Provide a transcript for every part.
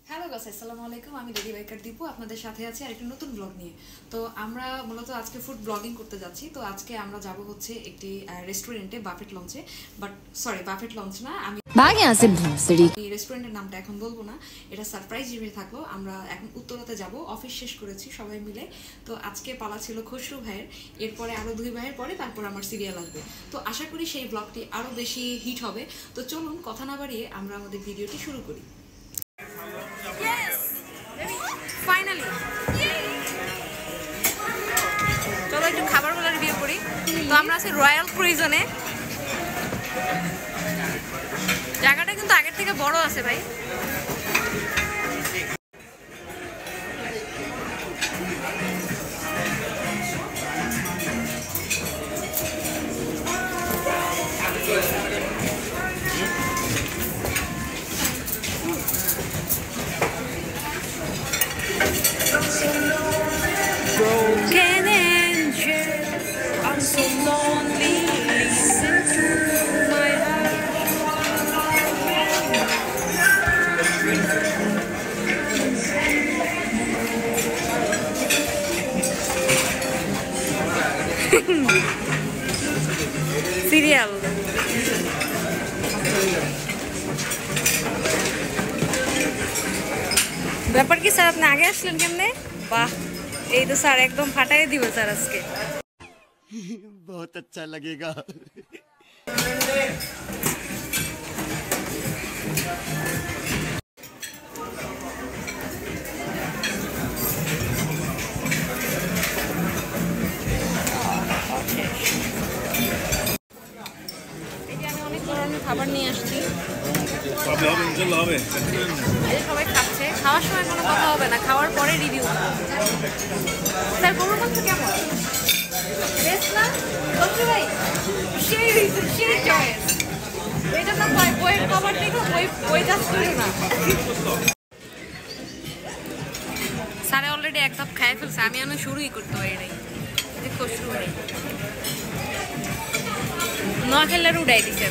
Hello guys, আসসালামু আলাইকুম। আমি লেডি বাইকার দীপু আপনাদের সাথে আছি আরেকটা নতুন ব্লগ নিয়ে। তো আমরা মূলত আজকে ফুড ব্লগিং করতে যাচ্ছি। তো আজকে আমরা যাব হচ্ছে একটি রেস্টুরেন্টে, বাফেট লঞ্চে। বাফেট লঞ্চ না, আমি এই রেস্টুরেন্টের নামটা এখন বলবো না, এটা সারপ্রাইজ হিসেবে থাকলো। আমরা এখন উত্তরাতে যাব, অফিস শেষ করেছি সবাই মিলে। তো আজকে পালা ছিল খসরু ভাইয়ের, এরপরে আরও 2 ভাইয়ের পরে তারপর আমার সিরিয়াল আসবে। তো আশা করি সেই ব্লগটি আরও বেশি হিট হবে। তো চলুন কথা না বাড়িয়ে আমরা আমাদের ভিডিওটি শুরু করি। ফাইনালি চলো একটু খাবারগুলো রিভিউ করি। তো আমরা আছি রয়্যাল ক্রুইজনে। জায়গাটা কিন্তু আগের থেকে বড় আছে ভাই। Broken angel, I'm so lonely, listen to my heart. Serial. ব্যাপার কি স্যার, আপনি আগে আসলেন কেমনে? বাহ, এই তো স্যার একদম ফাটাই দিবে স্যার আজকে। बहुत अच्छा लगेगा। আমি অনেক ধরনের খাবার নিয়ে আসছি, সবাই খাচ্ছে। খাওয়ার সময় কোনো কথা হবে না, খাওয়ার পরে রিভিউ। স্যার গরুর মাংস কেমন? বেশ না ভাই, সেই চয়েস। এটা না ভাই, বইয়ের খাবার দেখো, বই যাচ্ছে না। স্যারে অলরেডি এক কাপ খাই ফেলছে, আমি আমি শুরুই করতে পারি নাই। দেখো শুরু নেই, নোয়াখালীর উঠাই দিচ্ছে।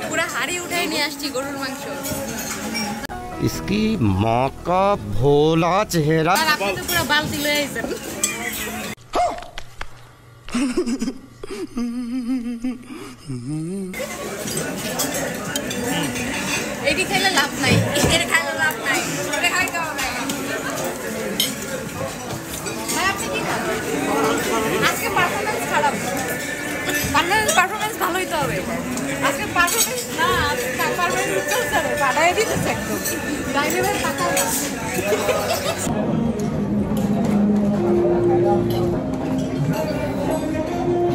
পুরা হাড়ি উঠাই নিয়ে আসছি গরুর মাংস। इसकी माँ का भोला चेहरा। আপনি তো পুরো বালতি লয়ে আইছেন। এটি খাইলে লাভ নাই, এটা খাইলে লাভ নাই, এটা খাইতে হবে। ভাই আপনি কি খান? আজকে পারফরমেন্স খারাপ, পারফরমেন্স ভালো হইতে হবে। আজকে পারফরমেন্স না, আজকে পারফরমেন্স চলছে রে, বাড়াই দিতেছে একদম। ডাইনে ভাই টাকা না।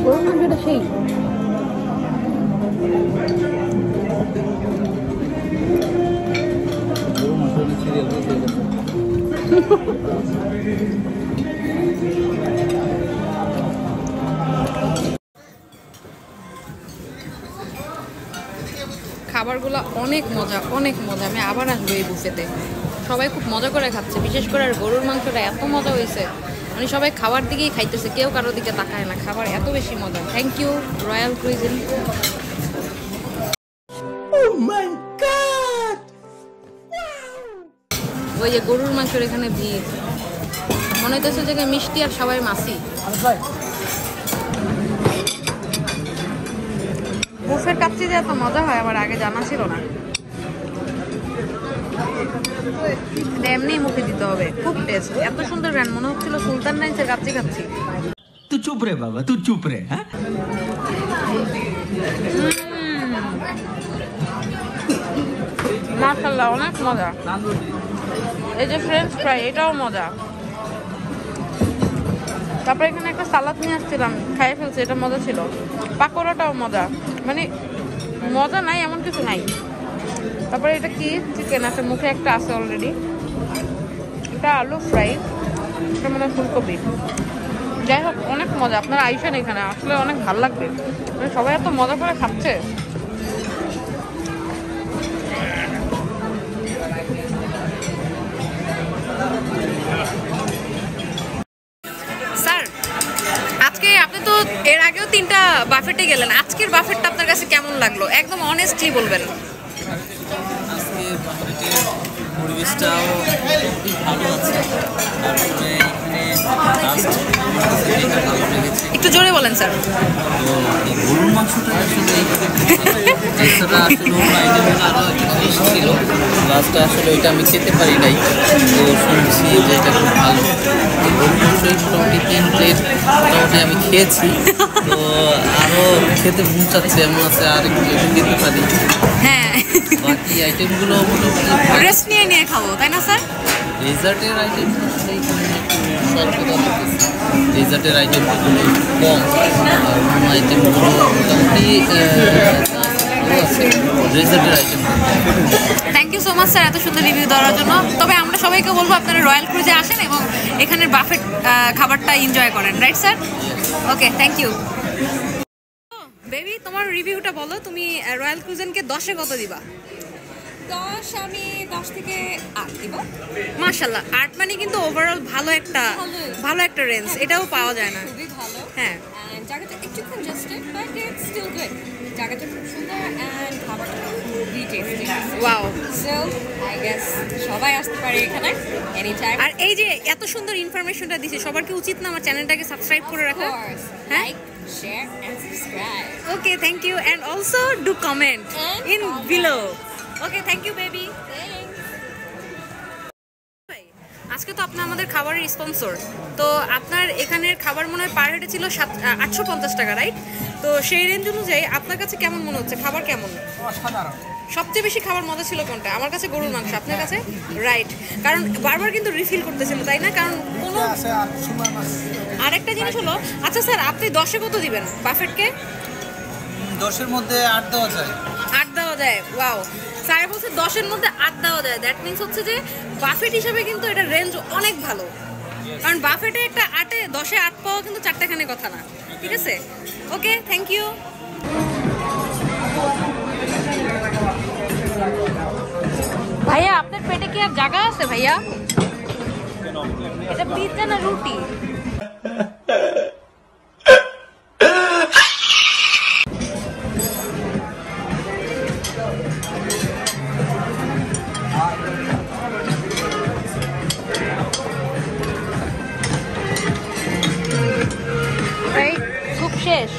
গরুর মাংসটা সেই খাবারগুলো অনেক মজা, অনেক মজা। আমি আবার আসবো এই বুফেতে। সবাই খুব মজা করে খাচ্ছে, বিশেষ করে আর গরুর মাংসটা এত মজা হয়েছে, মানে সবাই খাবার দিকেই খাইতেছে, কেউ কারোর দিকে তাকায় না। খাবার এত বেশি মজা। Thank you Royal Cuisine. ওই যে গরুর মাংসের এখানে ভিড়, মনে হইতেছে যে মিষ্টি আর সবাই মাসি। বুফের কাচ্চি যে এত মজা হয় আমার আগে জানা ছিল না। এমনি মুখে দিতে হবে, খুব টেস্ট। এত সুন্দর ব্র্যান্ড, মনে হচ্ছিল সুলতান নাইন্সের কাচ্চি খাচ্ছি। तू चुप रे बाबा, तू चुप रे। हाँ মাশাআল্লাহ, অনেক মজা। এই যে ফ্রেঞ্চ ফ্রাই, এটাও মজা। তারপরে এখানে একটা সালাদ নিয়ে আসছিলাম, খাইয়ে ফেলছি, এটা মজা ছিল। পাকোড়াটাও মজা, মানে মজা নাই এমন কিছু নাই। তারপরে এটা কি চিকেন আছে, মুখে একটা আছে অলরেডি। এটা আলু ফ্রাই, এটা মানে ফুলকপি। যাই হোক, অনেক মজা। আপনারা আইসেন এখানে, আসলে অনেক ভালো লাগবে। মানে সবাই এত মজা করে খাচ্ছে। স্যার আজকে আপনি তো এর আগেও 3টা বাফেটে গেলেন, আজকের বাফেটটা আপনার কাছে কেমন লাগলো? একদম অনেস্টলি বলবেন। আজকে টেস্টটাও মোটামুটি ভালো আছে। তারপরে এখানে ভালো লেগেছে। একটু জোরে বলেন স্যার। তো এই গরুর মাংসটা আসলে এছাড়া আসলে ওর আইটেমগুলো আরও একটা জিনিস ছিল, লাস্টে আসলে ওইটা আমি খেতে পারি নাই। তো শুনছি যে এটা খুব ভালো। এই গরুর মাংসই মোটামুটি 3 প্লেট মোটামুটি আমি খেয়েছি। তো আরও খেতে মন চাচ্ছে, এমন আছে আর একটু খেতে পারি। হ্যাঁ, বাকি আইটেমগুলো মোটামুটি রেস্ট নিয়ে নিয়ে খাবো, তাই না স্যার? ডেজার্টের আইটেম আসলে এখানে একটু স্বল্পতা লাগতেছে। ডেজার্টের আইটেমগুলো কম, আর অন্য আইটেমগুলো মোটামুটি ভালো আছে। ডেজার্টের item thank you so much sir এত সুন্দর রিভিউ দেওয়ার জন্য। তবে আমরা সবাইকে বলবো আপনারা রয়্যাল ক্রুজে আসেন এবং এখানের বাফেট খাবারটা এনজয় করেন, right sir? Okay, thank you. Baby, তোমার রিভিউটা বলো, তুমি রয়্যাল ক্রুজেনকে 10-এ কত দিবা? 10 আমি 10 থেকে 8 দিব। মাশাআল্লাহ, 8 মানে কিন্তু ওভারঅল ভালো একটা রেঞ্জ, এটাও পাওয়া যায় না। খুবই ভালো। হ্যাঁ, এন্ড জায়গাটা একটু congested but it's still good. জায়গাটা খুব সুন্দর এন্ড খাবারটা খুবই tasty. Wow. So I guess সবাই আসতে পারে এখানে এনি টাইম। আর এই যে এত সুন্দর ইনফরমেশনটা দিছি, সবার কি উচিত না আমার চ্যানেলটাকে সাবস্ক্রাইব করে রাখা? হ্যাঁ, like, share and subscribe. Okay, thank you and also do comment in below. Okay, thank you baby. আজকে তো আপনি আমাদের খাবারের স্পন্সর, তো আপনার এখানের খাবার মনে হয় পার হেডে ছিল 850 টাকা, রাইট? তো সেই রেঞ্জ অনুযায়ী আপনার কাছে কেমন মনে হচ্ছে, খাবার কেমন? অসাধারণ। সবচেয়ে বেশি খাবার মজা ছিল কোনটা? আমার কাছে গরুর মাংস, আপনার কাছে? রাইট, কারণ বারবার কিন্তু রিফিল করতেছিল, তাই না? কারণ কোনো আরেকটা জিনিস হলো, আচ্ছা স্যার, আপনি 10-এ কত দিবেন বাফেটকে? 10-এর মধ্যে 8 দেওয়া যায়। 8 দেওয়া যায়? ওয়াও, স্যার বলছে 10-এর মধ্যে 8 দেওয়া যায়। দ্যাট মিনস হচ্ছে যে বাফেট হিসাবে কিন্তু এটা রেঞ্জ অনেক ভালো, কারণ বাফেটে একটা 10-এ 8 পাওয়া কিন্তু চারটাখানে কথা না, ঠিক আছে? ওকে, থ্যাংক ইউ। ভাইয়া, আপনার পেটে কি আর জায়গা আছে ভাইয়া? এটা পিৎজা না রুটি? খুব শেষ।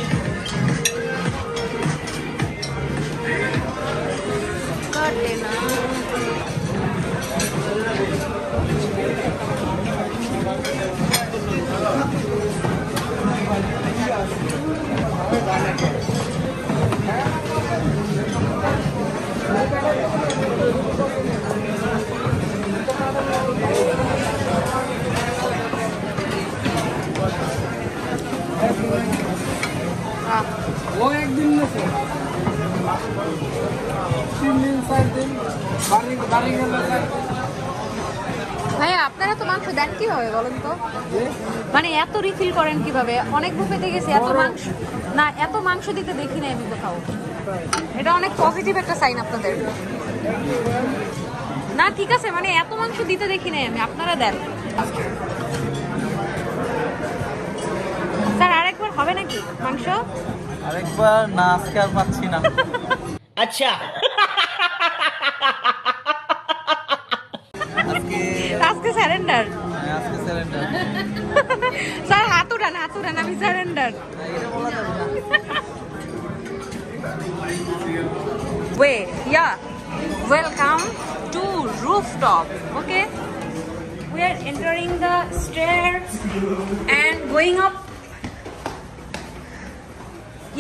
কাটে না। ও একদিন নেছে 3 দিন 4 দিন বাড়ি গেল। ভাইয়া, আপনারা তো মাংস দেন কিভাবে বলেন তো? মানে এত রিফিল করেন কিভাবে? অনেক বুফেতে গেছি, এত মাংস দিতে দেখি না আমি কোথাও। এটা অনেক পজিটিভ একটা সাইন আপনাদের। না ঠিক আছে, মানে এত মাংস দিতে দেখি নাই আমি, আপনারা দেন। স্যার আরেকবার হবে নাকি মাংস? আরেকবার না, আজকে আর পাচ্ছি না। अच्छा আজকে স্যারেন্ডার। আজকে সারেন্ডার। স্যার হাত উঠান, আমি surrender. Wait, yeah. Welcome to rooftop. Okay, we are entering the stairs and going up.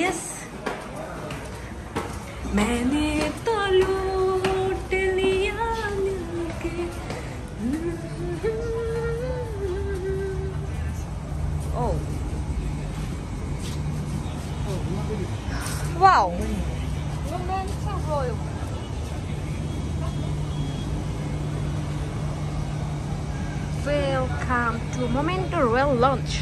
Yes. मैंने तो लूट लिया मिलके। Oh. Wow. Memento Royal. Welcome to Memento Royal Lounge.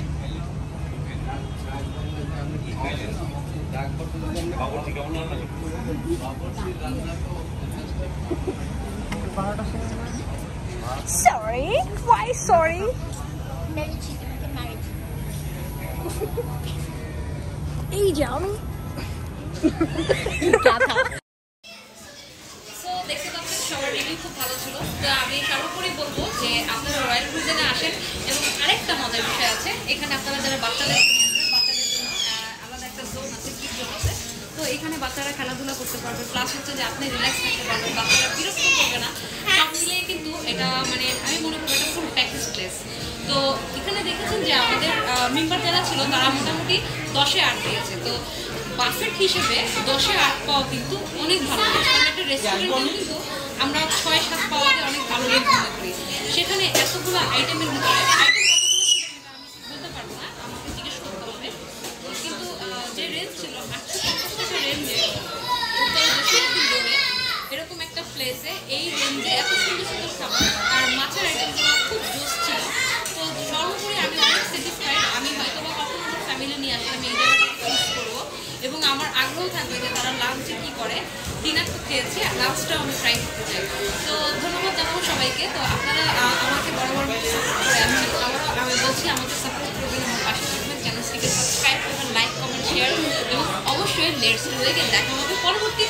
Sorry? Why sorry? এই যাও। So দেখতে পাচ্ছেন সবার রিভিউ খুব ভালো ছিল। তো আমি সর্বোপরি বলবো যে আপনারা রয়্যাল কুইজিনে আসেন। এবং আরেকটা মজার বিষয় আছে, এখানে আপনারা যারা বাচ্চাদের নিয়ে আসবেন, বাচ্চাদের জন্য আলাদা একটা জোন আছে, কিড জোন আছে। তো এখানে বাচ্চারা খেলাধুলা করতে পারবে, প্লাস হচ্ছে যে আপনি রিল্যাক্স থাকতে পারবেন, বাচ্চারা বিরক্ত করবে না। সব মিলিয়ে কিন্তু এটা মানে আমি মনে করি এটা ফুল প্যাকেজ প্লেস। তো এখানে দেখেছেন যে আমাদের মেম্বার যারা ছিল তারা মোটামুটি 10-এ 8 দিয়েছে। তো বাফেট হিসেবে 10-এ 8 পাওয়া কিন্তু অনেক ভালো লাগে, কারণ একটা রেস্টুরেন্টে কিন্তু আমরা 6-7 পাওয়াতে অনেক ভালো রেট মনে করি। সেখানে এতগুলো আইটেমের ভিতরে আইটেম কতগুলো ছিল সেটা আমি বলতে পারবো না, আমাকে জিজ্ঞেস করতে হবে। কিন্তু যে রেঞ্জ ছিল 850 টাকা রেঞ্জে এরকম একটা প্লেসে এই রেঞ্জে এত সুন্দর সুন্দর খাবার আর মাছের আইটেমগুলো খুব জোস ছিল। তো সর্বোপরি আমি অনেক স্যাটিসফাইড। আমি হয়তো বা কখনো আমার ফ্যামিলি নিয়ে আসলে আমি এই জায়গাটাকে চুজ করবো এবং আমার আগ্রহ থাকবে যে তারা লাঞ্চে কী করে। ডিনার তো খেয়েছি, লাঞ্চটাও আমি ট্রাই করতে চাই। তো ধন্যবাদ জানাবো সবাইকে। তো আপনারা আমাকে বরাবর সাপোর্ট করে আসছেন, আমি বলছি আমাকে সাপোর্ট করবেন, আমার পাশে থাকবেন, চ্যানেলটিকে সাবস্ক্রাইব করবেন, লাইক কমেন্ট শেয়ার এবং অবশ্যই লেটস ডু ইট। দেখা হবে পরবর্তী